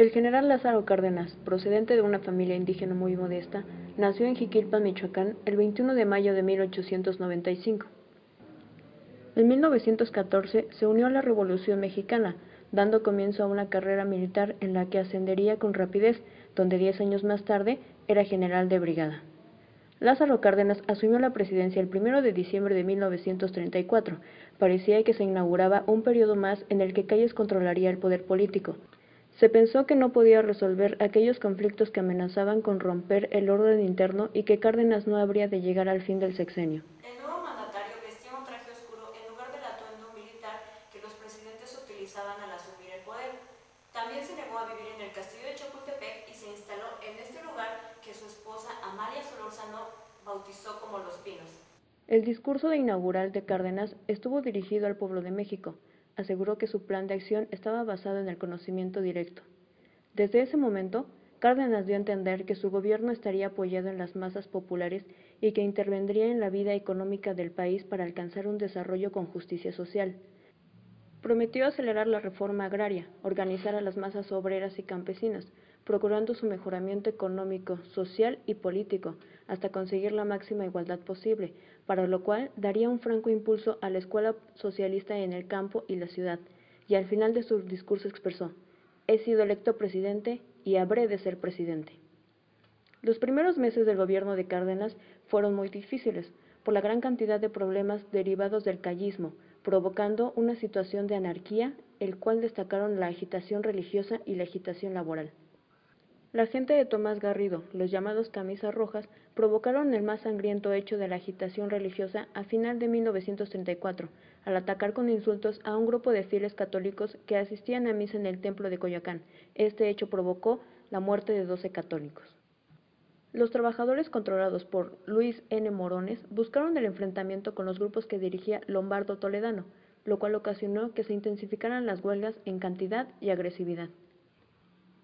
El general Lázaro Cárdenas, procedente de una familia indígena muy modesta, nació en Jiquilpan, Michoacán, el 21 de mayo de 1895. En 1914 se unió a la Revolución Mexicana, dando comienzo a una carrera militar en la que ascendería con rapidez, donde 10 años más tarde era general de brigada. Lázaro Cárdenas asumió la presidencia el 1 de diciembre de 1934. Parecía que se inauguraba un periodo más en el que Calles controlaría el poder político. Se pensó que no podía resolver aquellos conflictos que amenazaban con romper el orden interno y que Cárdenas no habría de llegar al fin del sexenio. El nuevo mandatario vestía un traje oscuro en lugar del atuendo militar que los presidentes utilizaban al asumir el poder. También se negó a vivir en el castillo de Chapultepec y se instaló en este lugar que su esposa Amalia Solórzano bautizó como Los Pinos. El discurso de inaugural de Cárdenas estuvo dirigido al pueblo de México. Aseguró que su plan de acción estaba basado en el conocimiento directo. Desde ese momento, Cárdenas dio a entender que su gobierno estaría apoyado en las masas populares y que intervendría en la vida económica del país para alcanzar un desarrollo con justicia social. Prometió acelerar la reforma agraria, organizar a las masas obreras y campesinas, procurando su mejoramiento económico, social y político, hasta conseguir la máxima igualdad posible, para lo cual daría un franco impulso a la escuela socialista en el campo y la ciudad, y al final de su discurso expresó: he sido electo presidente y habré de ser presidente. Los primeros meses del gobierno de Cárdenas fueron muy difíciles, por la gran cantidad de problemas derivados del callismo, provocando una situación de anarquía, el cual destacaron la agitación religiosa y la agitación laboral. La gente de Tomás Garrido, los llamados camisas rojas, provocaron el más sangriento hecho de la agitación religiosa a final de 1934, al atacar con insultos a un grupo de fieles católicos que asistían a misa en el templo de Coyoacán. Este hecho provocó la muerte de 12 católicos. Los trabajadores controlados por Luis N. Morones buscaron el enfrentamiento con los grupos que dirigía Lombardo Toledano, lo cual ocasionó que se intensificaran las huelgas en cantidad y agresividad.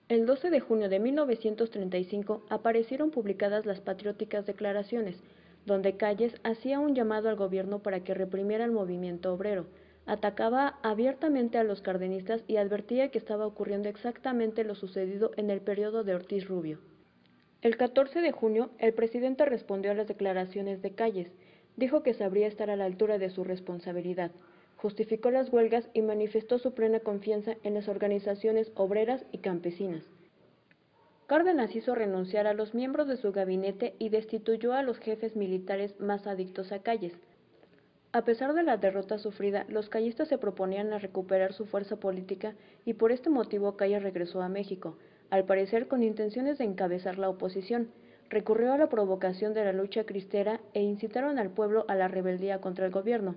El 12 de junio de 1935 aparecieron publicadas las patrióticas declaraciones, donde Calles hacía un llamado al gobierno para que reprimiera el movimiento obrero, atacaba abiertamente a los cardenistas y advertía que estaba ocurriendo exactamente lo sucedido en el periodo de Ortiz Rubio. El 14 de junio, el presidente respondió a las declaraciones de Calles, dijo que sabría estar a la altura de su responsabilidad, justificó las huelgas y manifestó su plena confianza en las organizaciones obreras y campesinas. Cárdenas hizo renunciar a los miembros de su gabinete y destituyó a los jefes militares más adictos a Calles. A pesar de la derrota sufrida, los callistas se proponían a recuperar su fuerza política y por este motivo Calles regresó a México, al parecer con intenciones de encabezar la oposición. Recurrió a la provocación de la lucha cristera e incitaron al pueblo a la rebeldía contra el gobierno.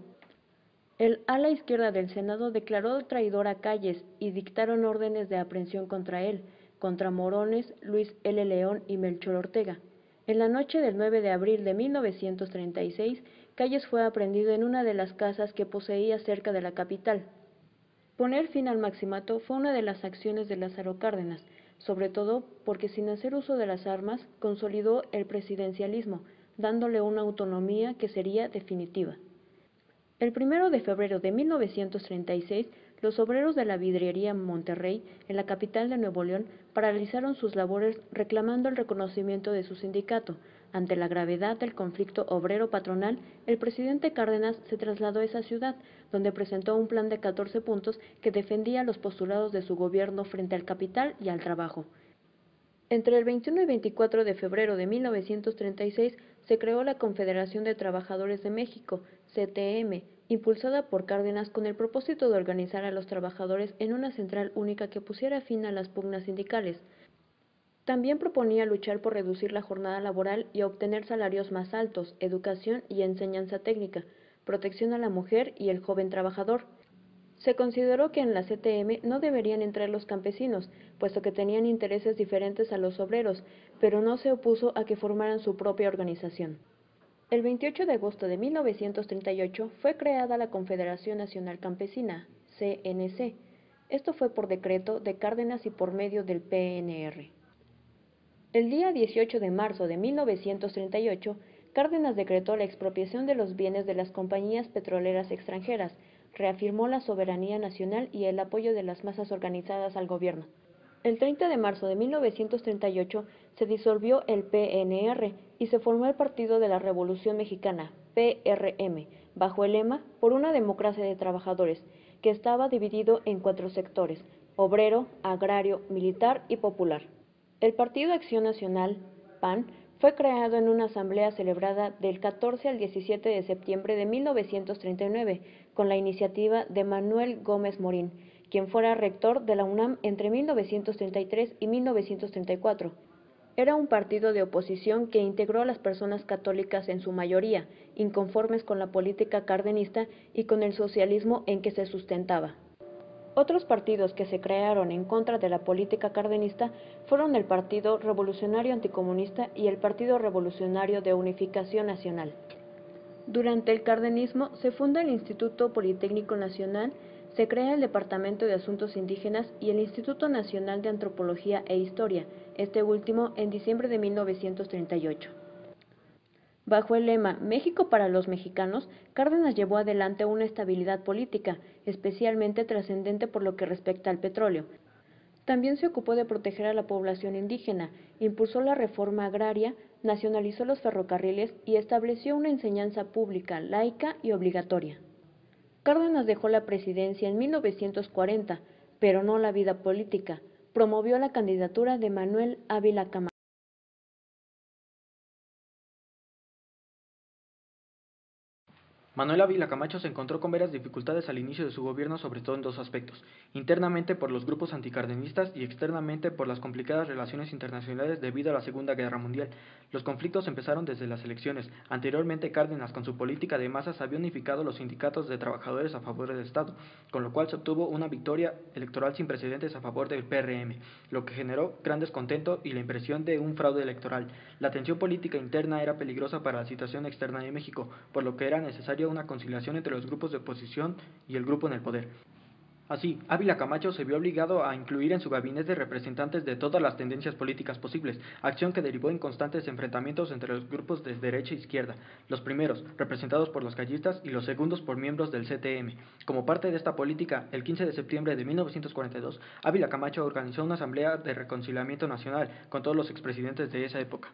El ala izquierda del Senado declaró traidor a Calles y dictaron órdenes de aprehensión contra él, contra Morones, Luis L. León y Melchor Ortega. En la noche del 9 de abril de 1936, Calles fue aprehendido en una de las casas que poseía cerca de la capital. Poner fin al maximato fue una de las acciones de Lázaro Cárdenas, sobre todo porque sin hacer uso de las armas consolidó el presidencialismo, dándole una autonomía que sería definitiva. El 1 de febrero de 1936, los obreros de la vidriería Monterrey, en la capital de Nuevo León, paralizaron sus labores reclamando el reconocimiento de su sindicato. Ante la gravedad del conflicto obrero-patronal, el presidente Cárdenas se trasladó a esa ciudad, donde presentó un plan de 14 puntos que defendía los postulados de su gobierno frente al capital y al trabajo. Entre el 21 y 24 de febrero de 1936 se creó la Confederación de Trabajadores de México, CTM, impulsada por Cárdenas con el propósito de organizar a los trabajadores en una central única que pusiera fin a las pugnas sindicales. También proponía luchar por reducir la jornada laboral y obtener salarios más altos, educación y enseñanza técnica, protección a la mujer y el joven trabajador. Se consideró que en la CTM no deberían entrar los campesinos, puesto que tenían intereses diferentes a los obreros, pero no se opuso a que formaran su propia organización. El 28 de agosto de 1938 fue creada la Confederación Nacional Campesina, CNC. Esto fue por decreto de Cárdenas y por medio del PNR. El día 18 de marzo de 1938, Cárdenas decretó la expropiación de los bienes de las compañías petroleras extranjeras, reafirmó la soberanía nacional y el apoyo de las masas organizadas al gobierno. El 30 de marzo de 1938 se disolvió el PNR y se formó el Partido de la Revolución Mexicana, PRM, bajo el lema "Por una democracia de trabajadores", que estaba dividido en 4 sectores: obrero, agrario, militar y popular. El Partido Acción Nacional, PAN, fue creado en una asamblea celebrada del 14 al 17 de septiembre de 1939, con la iniciativa de Manuel Gómez Morín, quien fuera rector de la UNAM entre 1933 y 1934. Era un partido de oposición que integró a las personas católicas en su mayoría, inconformes con la política cardenista y con el socialismo en que se sustentaba. Otros partidos que se crearon en contra de la política cardenista fueron el Partido Revolucionario Anticomunista y el Partido Revolucionario de Unificación Nacional. Durante el cardenismo se funda el Instituto Politécnico Nacional, se crea el Departamento de Asuntos Indígenas y el Instituto Nacional de Antropología e Historia, este último en diciembre de 1938. Bajo el lema "México para los mexicanos", Cárdenas llevó adelante una estabilidad política, especialmente trascendente por lo que respecta al petróleo. También se ocupó de proteger a la población indígena, impulsó la reforma agraria, nacionalizó los ferrocarriles y estableció una enseñanza pública, laica y obligatoria. Cárdenas dejó la presidencia en 1940, pero no la vida política. Promovió la candidatura de Manuel Ávila Camacho. Manuel Ávila Camacho se encontró con varias dificultades al inicio de su gobierno, sobre todo en 2 aspectos: internamente por los grupos anticardenistas y externamente por las complicadas relaciones internacionales debido a la Segunda Guerra Mundial. Los conflictos empezaron desde las elecciones. Anteriormente, Cárdenas, con su política de masas, había unificado los sindicatos de trabajadores a favor del Estado, con lo cual se obtuvo una victoria electoral sin precedentes a favor del PRM, lo que generó gran descontento y la impresión de un fraude electoral. La tensión política interna era peligrosa para la situación externa de México, por lo que era necesaria una conciliación entre los grupos de oposición y el grupo en el poder. Así, Ávila Camacho se vio obligado a incluir en su gabinete representantes de todas las tendencias políticas posibles, acción que derivó en constantes enfrentamientos entre los grupos de derecha e izquierda, los primeros representados por los callistas y los segundos por miembros del CTM. Como parte de esta política, el 15 de septiembre de 1942, Ávila Camacho organizó una asamblea de reconciliamiento nacional con todos los expresidentes de esa época.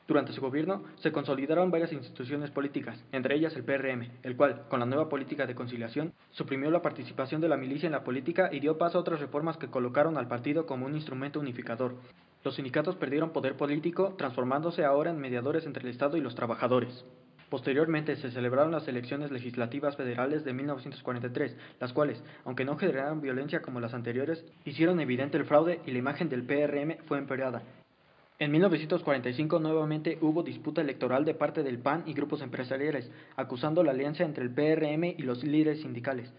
Durante su gobierno se consolidaron varias instituciones políticas, entre ellas el PRM, el cual, con la nueva política de conciliación, suprimió la participación de la milicia en la política y dio paso a otras reformas que colocaron al partido como un instrumento unificador. Los sindicatos perdieron poder político, transformándose ahora en mediadores entre el Estado y los trabajadores. Posteriormente se celebraron las elecciones legislativas federales de 1943, las cuales, aunque no generaron violencia como las anteriores, hicieron evidente el fraude y la imagen del PRM fue empeorada. En 1945 nuevamente hubo disputa electoral de parte del PAN y grupos empresariales, acusando la alianza entre el PRM y los líderes sindicales.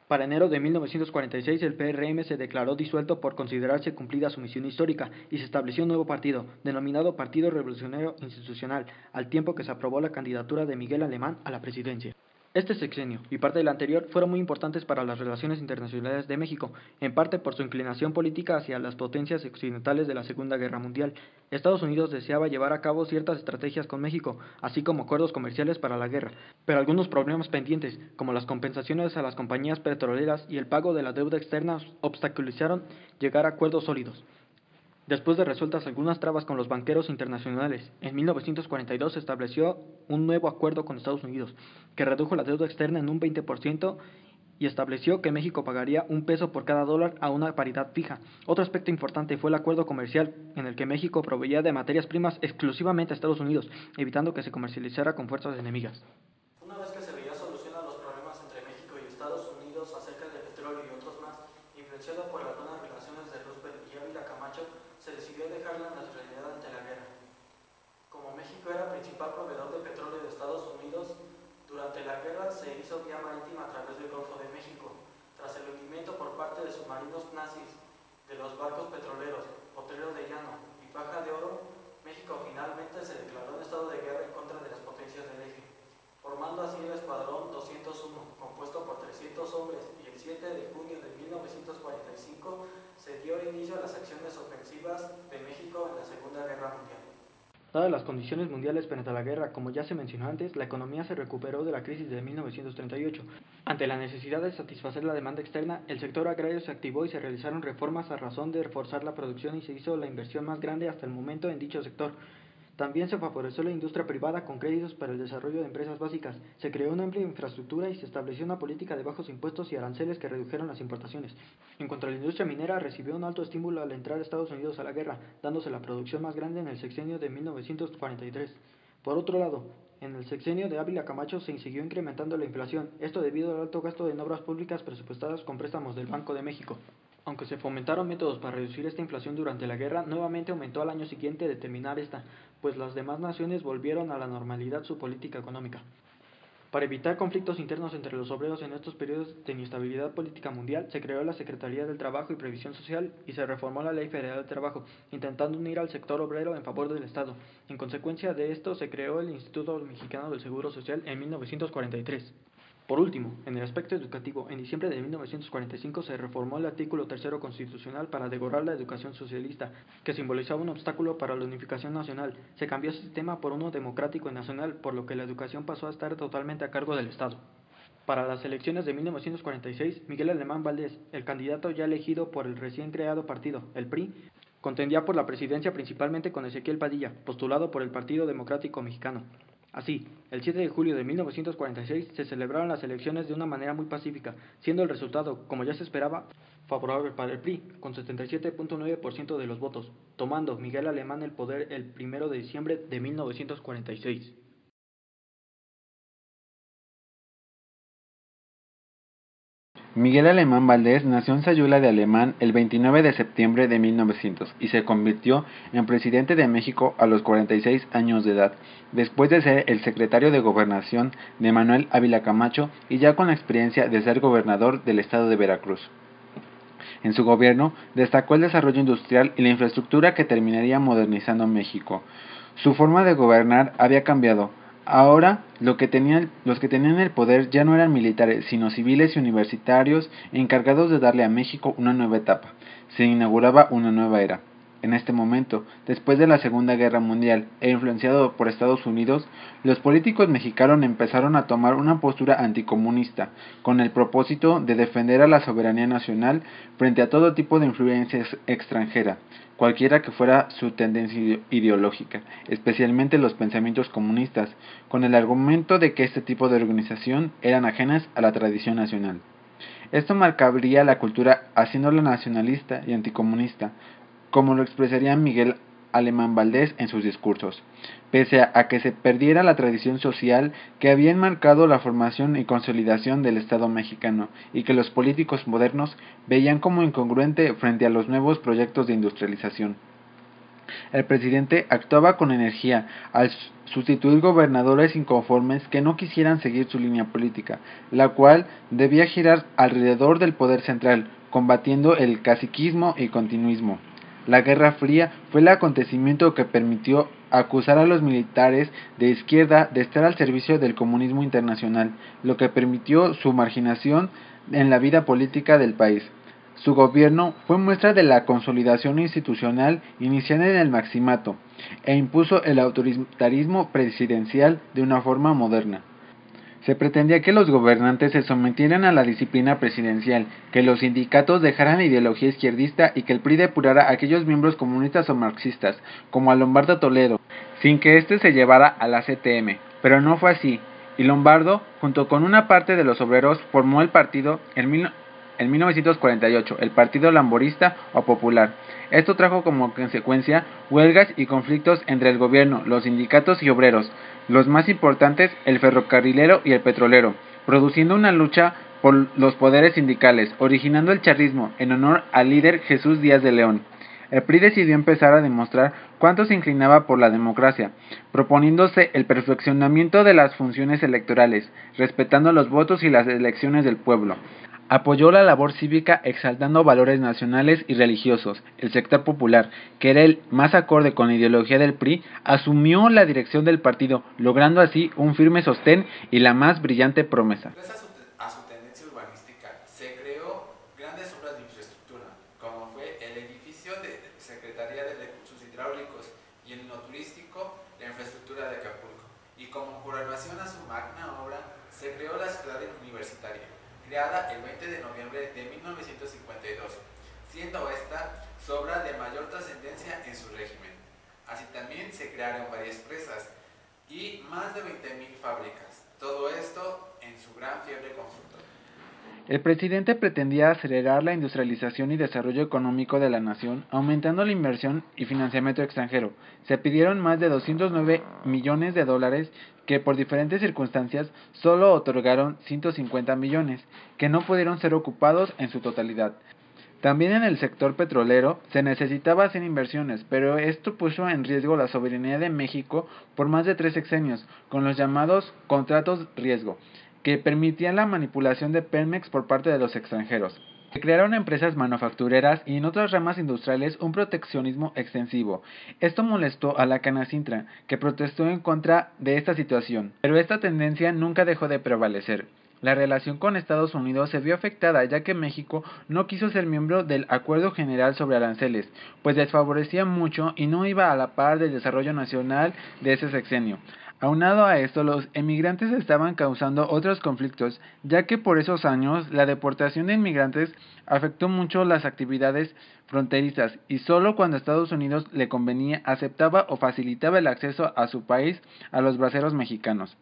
Para enero de 1946 el PRM se declaró disuelto por considerarse cumplida su misión histórica y se estableció un nuevo partido, denominado Partido Revolucionario Institucional, al tiempo que se aprobó la candidatura de Miguel Alemán a la presidencia. Este sexenio y parte del anterior fueron muy importantes para las relaciones internacionales de México, en parte por su inclinación política hacia las potencias occidentales de la Segunda Guerra Mundial. Estados Unidos deseaba llevar a cabo ciertas estrategias con México, así como acuerdos comerciales para la guerra, pero algunos problemas pendientes, como las compensaciones a las compañías petroleras y el pago de la deuda externa, obstaculizaron llegar a acuerdos sólidos. Después de resueltas algunas trabas con los banqueros internacionales, en 1942 se estableció un nuevo acuerdo con Estados Unidos, que redujo la deuda externa en un 20% y estableció que México pagaría $1 por cada dólar a una paridad fija. Otro aspecto importante fue el acuerdo comercial, en el que México proveía de materias primas exclusivamente a Estados Unidos, evitando que se comercializara con fuerzas enemigas. Una vez que se veía solución a los problemas entre México y Estados Unidos acerca del petróleo y otros más, influenciado por las buenas relaciones de Roosevelt y Ávila Camacho, se decidió dejar la neutralidad ante la guerra. Como México era principal proveedor de petróleo de Estados Unidos, durante la guerra se hizo vía marítima a través del Golfo de México. Tras el hundimiento por parte de submarinos nazis de los barcos petroleros Potrero de Llano y Paja de Oro, México finalmente se declaró en estado de guerra en contra de las potencias del eje, formando así el Escuadrón 201, compuesto por 300 hombres, y el 7 de junio de 1945 se dio inicio a las acciones ofensivas de México en la Segunda Guerra Mundial. Dadas las condiciones mundiales frente a la guerra, como ya se mencionó antes, la economía se recuperó de la crisis de 1938. Ante la necesidad de satisfacer la demanda externa, el sector agrario se activó y se realizaron reformas a razón de reforzar la producción y se hizo la inversión más grande hasta el momento en dicho sector. También se favoreció la industria privada con créditos para el desarrollo de empresas básicas, se creó una amplia infraestructura y se estableció una política de bajos impuestos y aranceles que redujeron las importaciones. En cuanto a la industria minera, recibió un alto estímulo al entrar Estados Unidos a la guerra, dándose la producción más grande en el sexenio de 1943. Por otro lado, en el sexenio de Ávila Camacho se siguió incrementando la inflación, esto debido al alto gasto en obras públicas presupuestadas con préstamos del Banco de México. Aunque se fomentaron métodos para reducir esta inflación durante la guerra, nuevamente aumentó al año siguiente de terminar esta, pues las demás naciones volvieron a la normalidad su política económica. Para evitar conflictos internos entre los obreros en estos periodos de inestabilidad política mundial, se creó la Secretaría del Trabajo y Previsión Social y se reformó la Ley Federal del Trabajo, intentando unir al sector obrero en favor del Estado. En consecuencia de esto, se creó el Instituto Mexicano del Seguro Social en 1943. Por último, en el aspecto educativo, en diciembre de 1945 se reformó el artículo 3º constitucional para derogar la educación socialista, que simbolizaba un obstáculo para la unificación nacional. Se cambió el sistema por uno democrático y nacional, por lo que la educación pasó a estar totalmente a cargo del Estado. Para las elecciones de 1946, Miguel Alemán Valdés, el candidato ya elegido por el recién creado partido, el PRI, contendía por la presidencia principalmente con Ezequiel Padilla, postulado por el Partido Democrático Mexicano. Así, el 7 de julio de 1946 se celebraron las elecciones de una manera muy pacífica, siendo el resultado, como ya se esperaba, favorable para el PRI, con 77.9% de los votos, tomando Miguel Alemán el poder el 1 de diciembre de 1946. Miguel Alemán Valdés nació en Sayula de Alemán el 29 de septiembre de 1900 y se convirtió en presidente de México a los 46 años de edad, después de ser el secretario de Gobernación de Manuel Ávila Camacho y ya con la experiencia de ser gobernador del estado de Veracruz. En su gobierno destacó el desarrollo industrial y la infraestructura que terminaría modernizando México. Su forma de gobernar había cambiado. Ahora los que tenían el poder ya no eran militares, sino civiles y universitarios encargados de darle a México una nueva etapa. Se inauguraba una nueva era. En este momento, después de la Segunda Guerra Mundial e influenciado por Estados Unidos, los políticos mexicanos empezaron a tomar una postura anticomunista, con el propósito de defender a la soberanía nacional frente a todo tipo de influencia extranjera, cualquiera que fuera su tendencia ideológica, especialmente los pensamientos comunistas, con el argumento de que este tipo de organización eran ajenas a la tradición nacional. Esto marcaría la cultura haciéndola nacionalista y anticomunista, como lo expresaría Miguel Alemán Valdés en sus discursos, pese a que se perdiera la tradición social que había enmarcado la formación y consolidación del Estado mexicano y que los políticos modernos veían como incongruente frente a los nuevos proyectos de industrialización. El presidente actuaba con energía al sustituir gobernadores inconformes que no quisieran seguir su línea política, la cual debía girar alrededor del poder central, combatiendo el caciquismo y continuismo. La Guerra Fría fue el acontecimiento que permitió acusar a los militares de izquierda de estar al servicio del comunismo internacional, lo que permitió su marginación en la vida política del país. Su gobierno fue muestra de la consolidación institucional iniciada en el Maximato, e impuso el autoritarismo presidencial de una forma moderna. Se pretendía que los gobernantes se sometieran a la disciplina presidencial, que los sindicatos dejaran la ideología izquierdista y que el PRI depurara a aquellos miembros comunistas o marxistas, como a Lombardo Toledo, sin que éste se llevara a la CTM. Pero no fue así, y Lombardo, junto con una parte de los obreros, formó el partido en 1948, el Partido Lamborista o Popular. Esto trajo como consecuencia huelgas y conflictos entre el gobierno, los sindicatos y obreros, los más importantes el ferrocarrilero y el petrolero, produciendo una lucha por los poderes sindicales, originando el charrismo en honor al líder Jesús Díaz de León. El PRI decidió empezar a demostrar cuánto se inclinaba por la democracia, proponiéndose el perfeccionamiento de las funciones electorales, respetando los votos y las elecciones del pueblo. Apoyó la labor cívica exaltando valores nacionales y religiosos. El sector popular, que era el más acorde con la ideología del PRI, asumió la dirección del partido, logrando así un firme sostén y la más brillante promesa. Gracias a su tendencia urbanística, se creó grandes obras de infraestructura, como fue el edificio de Secretaría de Recursos Hidráulicos, y en lo turístico, la infraestructura de Acapulco. Y como coronación a su magna obra, se creó la Ciudad Universitaria, creada el 20 de noviembre de 1952, siendo esta su obra de mayor trascendencia en su régimen. Así también se crearon varias presas y más de 20.000 fábricas, todo esto en su gran fiebre constructora. El presidente pretendía acelerar la industrialización y desarrollo económico de la nación, aumentando la inversión y financiamiento extranjero. Se pidieron más de 209 millones de dólares que por diferentes circunstancias solo otorgaron 150 millones, que no pudieron ser ocupados en su totalidad. También en el sector petrolero se necesitaba hacer inversiones, pero esto puso en riesgo la soberanía de México por más de 3 sexenios, con los llamados contratos riesgo, que permitían la manipulación de Pemex por parte de los extranjeros. Se crearon empresas manufactureras y en otras ramas industriales un proteccionismo extensivo. Esto molestó a la Canacintra, que protestó en contra de esta situación, pero esta tendencia nunca dejó de prevalecer. La relación con Estados Unidos se vio afectada ya que México no quiso ser miembro del Acuerdo General sobre Aranceles, pues desfavorecía mucho y no iba a la par del desarrollo nacional de ese sexenio. Aunado a esto, los emigrantes estaban causando otros conflictos, ya que por esos años la deportación de inmigrantes afectó mucho las actividades fronterizas y solo cuando Estados Unidos le convenía aceptaba o facilitaba el acceso a su país a los braceros mexicanos.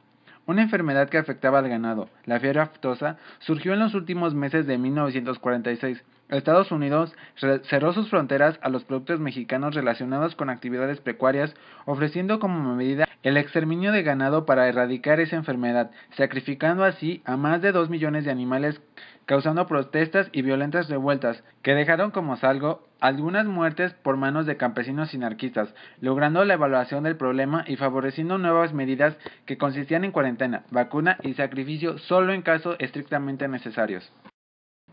Una enfermedad que afectaba al ganado, la fiebre aftosa, surgió en los últimos meses de 1946. Estados Unidos cerró sus fronteras a los productos mexicanos relacionados con actividades pecuarias, ofreciendo como medida el exterminio de ganado para erradicar esa enfermedad, sacrificando así a más de 2 millones de animales, causando protestas y violentas revueltas, que dejaron como saldo algunas muertes por manos de campesinos y anarquistas, logrando la evaluación del problema y favoreciendo nuevas medidas que consistían en cuarentena, vacuna y sacrificio solo en casos estrictamente necesarios.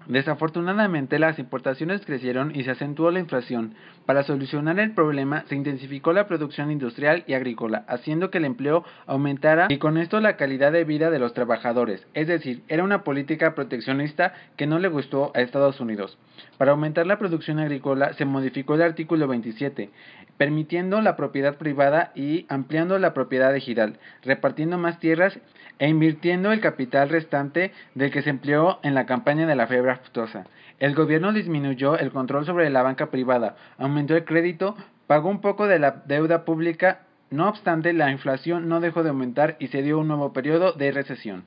Desafortunadamente, las importaciones crecieron y se acentuó la inflación. Para solucionar el problema, se intensificó la producción industrial y agrícola, haciendo que el empleo aumentara y con esto la calidad de vida de los trabajadores. Es decir, era una política proteccionista que no le gustó a Estados Unidos. Para aumentar la producción agrícola, se modificó el artículo 27, permitiendo la propiedad privada y ampliando la propiedad ejidal, repartiendo más tierras e invirtiendo el capital restante del que se empleó en la campaña de la fiebre aftosa. El gobierno disminuyó el control sobre la banca privada, aumentó el crédito, pagó un poco de la deuda pública. No obstante, la inflación no dejó de aumentar y se dio un nuevo periodo de recesión.